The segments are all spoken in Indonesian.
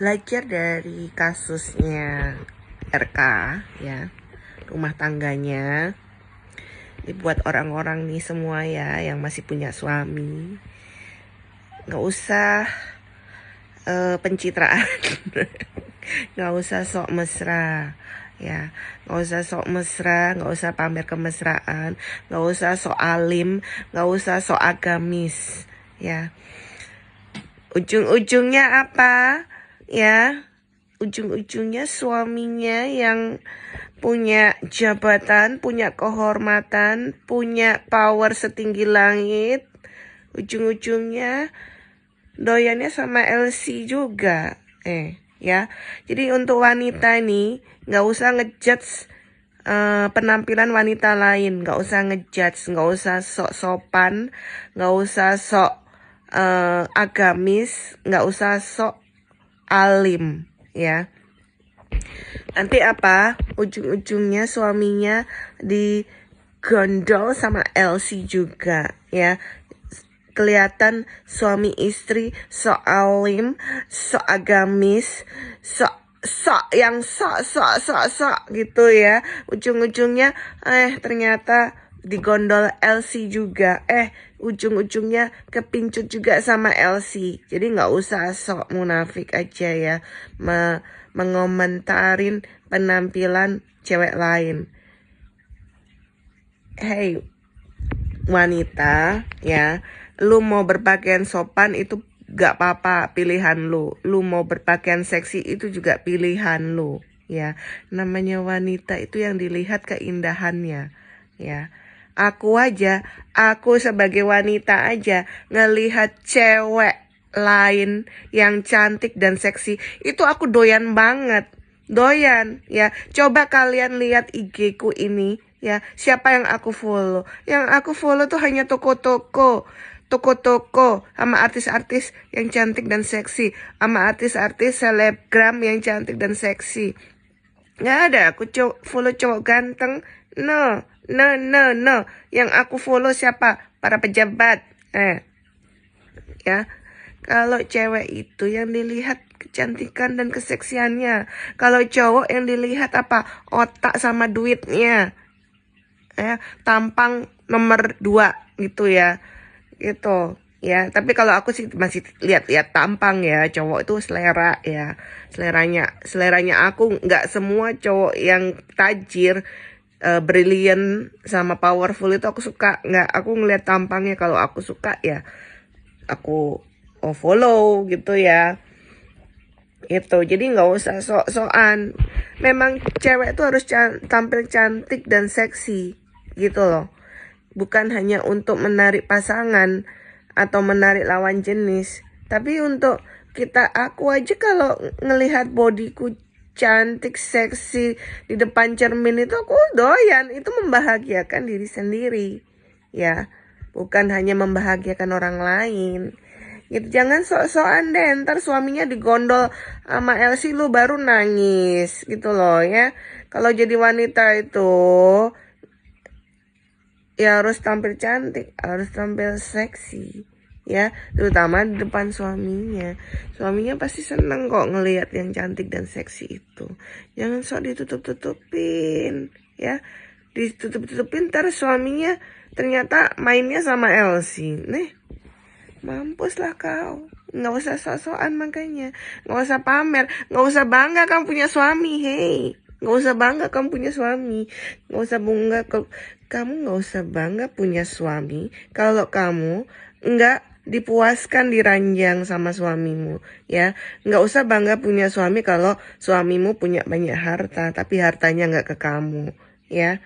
Belajar dari kasusnya RK ya, rumah tangganya. Ini buat orang-orang nih semua ya yang masih punya suami, nggak usah pencitraan. Nggak usah sok mesra ya, nggak usah sok mesra, nggak usah pamer kemesraan, nggak usah sok alim, nggak usah sok agamis ya. Ujung-ujungnya apa ya? Ujung-ujungnya suaminya yang punya jabatan, punya kehormatan, punya power setinggi langit, ujung-ujungnya doyannya sama LC juga. Ya. Jadi untuk wanita nih nggak usah ngejudge penampilan wanita lain, nggak usah ngejudge, nggak usah sok sopan, nggak usah sok agamis, nggak usah sok alim ya. Nanti apa? Ujung-ujungnya suaminya digondol sama LC juga ya. Kelihatan suami istri sok alim, sok agamis, sok gitu ya. Ujung-ujungnya ternyata digondol LC juga. Ujung-ujungnya kepincut juga sama LC. Jadi nggak usah sok munafik aja ya mengomentarin penampilan cewek lain. Hey wanita ya, lu mau berpakaian sopan itu gak apa-apa, pilihan lu. Lu mau berpakaian seksi itu juga pilihan lu ya. Namanya wanita itu yang dilihat keindahannya ya. Aku sebagai wanita aja ngelihat cewek lain yang cantik dan seksi itu aku doyan banget. Doyan ya. Coba kalian lihat IG ku ini ya, siapa yang aku follow? Yang aku follow tuh hanya toko-toko sama artis-artis yang cantik dan seksi, sama artis-artis selebgram yang cantik dan seksi. Nggak ada aku follow cowok ganteng. No. Yang aku follow siapa? Para pejabat. Ya. Kalau cewek itu yang dilihat kecantikan dan keseksiannya. Kalau cowok yang dilihat apa? Otak sama duitnya. Tampang nomor 2 gitu ya. Gitu ya. Tapi kalau aku sih masih lihat tampang ya. Cowok itu selera ya. Seleranya aku nggak semua cowok yang tajir, brilliant sama powerful itu aku suka. Nggak, aku ngeliat tampangnya. Kalau aku suka ya aku follow gitu ya. Itu jadi nggak usah sok-sokan. Memang cewek itu harus tampil cantik dan seksi gitu loh. Bukan hanya untuk menarik pasangan atau menarik lawan jenis, tapi untuk aku aja kalau ngelihat bodiku cantik seksi di depan cermin itu aku doyan. Itu membahagiakan diri sendiri ya, bukan hanya membahagiakan orang lain gitu. Jangan sok-sokan deh, ntar suaminya digondol sama LC lu baru nangis gitu loh ya. Kalau jadi wanita itu ya harus tampil cantik, harus tampil seksi ya, terutama di depan suaminya. Suaminya pasti seneng kok ngelihat yang cantik dan seksi itu. Jangan sok ditutup-tutupin ya. Ditutup-tutupin ntar suaminya ternyata mainnya sama LC. Mampus lah kau. Nggak usah sok-sokan, makanya nggak usah pamer, nggak usah bangga kamu punya suami. Nggak usah bangga kamu punya suami. Kamu nggak usah bangga punya suami kalau kamu nggak dipuaskan di ranjang sama suamimu ya. Nggak usah bangga punya suami kalau suamimu punya banyak harta tapi hartanya nggak ke kamu ya.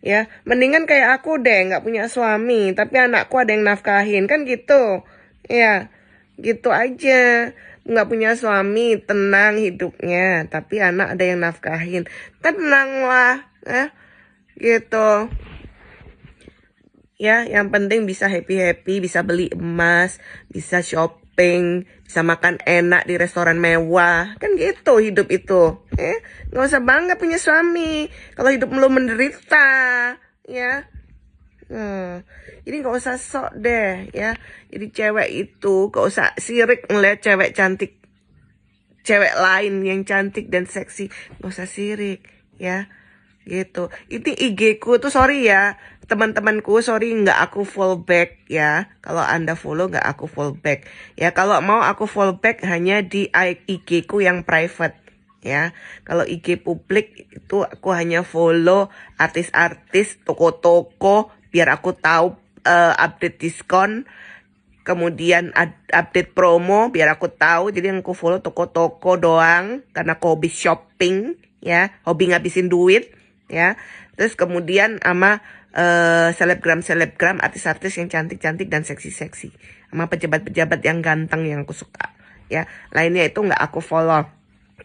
Ya, mendingan kayak aku deh, nggak punya suami, tapi anakku ada yang nafkahin, kan gitu. Ya, gitu aja. Nggak punya suami, tenang hidupnya, tapi anak ada yang nafkahin. Tenanglah, gitu. Ya, yang penting bisa happy-happy, bisa beli emas, bisa shopping, bisa makan enak di restoran mewah. Kan gitu hidup itu. Nggak usah bangga punya suami kalau hidup lu menderita, ya. Jadi nggak usah sok deh, ya. Jadi cewek itu nggak usah sirik ngeliat cewek cantik. cewek lain yang cantik dan seksi, gak usah sirik ya, gitu. Ini IG ku tuh, sorry ya teman-temanku, sorry nggak aku follow back ya. Kalau Anda follow nggak aku follow back ya. Kalau mau aku follow back hanya di IG ku yang private ya. Kalau IG publik itu aku hanya follow artis-artis, toko-toko, biar aku tahu update diskon, kemudian update promo biar aku tahu. Jadi yang aku follow toko-toko doang karena aku hobi shopping ya, hobi ngabisin duit ya. Terus kemudian sama selebgram artis-artis yang cantik-cantik dan seksi-seksi, sama pejabat-pejabat yang ganteng yang aku suka ya. Lainnya itu nggak aku follow,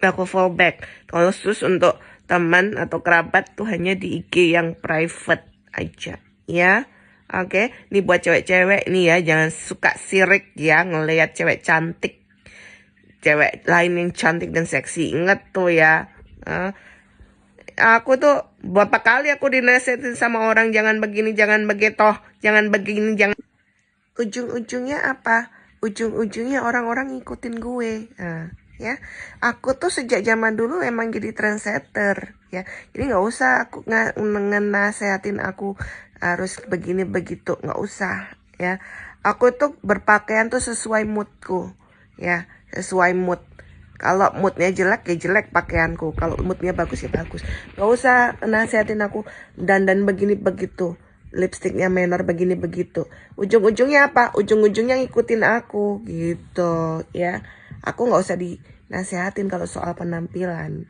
nggak aku follow back. Kalau khusus untuk teman atau kerabat tuh hanya di IG yang private aja ya. Oke, ini buat cewek-cewek nih ya, jangan suka sirik ya ngelihat cewek cantik, cewek lain yang cantik dan seksi. Ingat tuh ya. Aku tuh berapa kali aku dinasihatin sama orang, jangan begini, jangan begitu, jangan begini, jangan. Ujung-ujungnya apa? Ujung-ujungnya orang-orang ngikutin gue. Nah, ya, aku tuh sejak zaman dulu emang jadi trendsetter ya. Jadi nggak usah aku ngenasehatin aku harus begini begitu, nggak usah ya. Aku tuh berpakaian tuh sesuai moodku ya, sesuai mood. Kalau moodnya jelek ya jelek pakaianku, kalau moodnya bagus ya bagus. Nggak usah nasehatin aku dandan begini begitu, lipstiknya menor begini begitu. Ujung-ujungnya apa? Ujung-ujungnya ngikutin aku gitu ya. Aku nggak usah dinasehatin kalau soal penampilan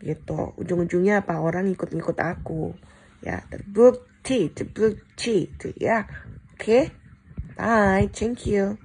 gitu. Ujung-ujungnya apa? Orang ngikut-ngikut aku ya. Terbukti tuh ya. Oke, bye, thank you.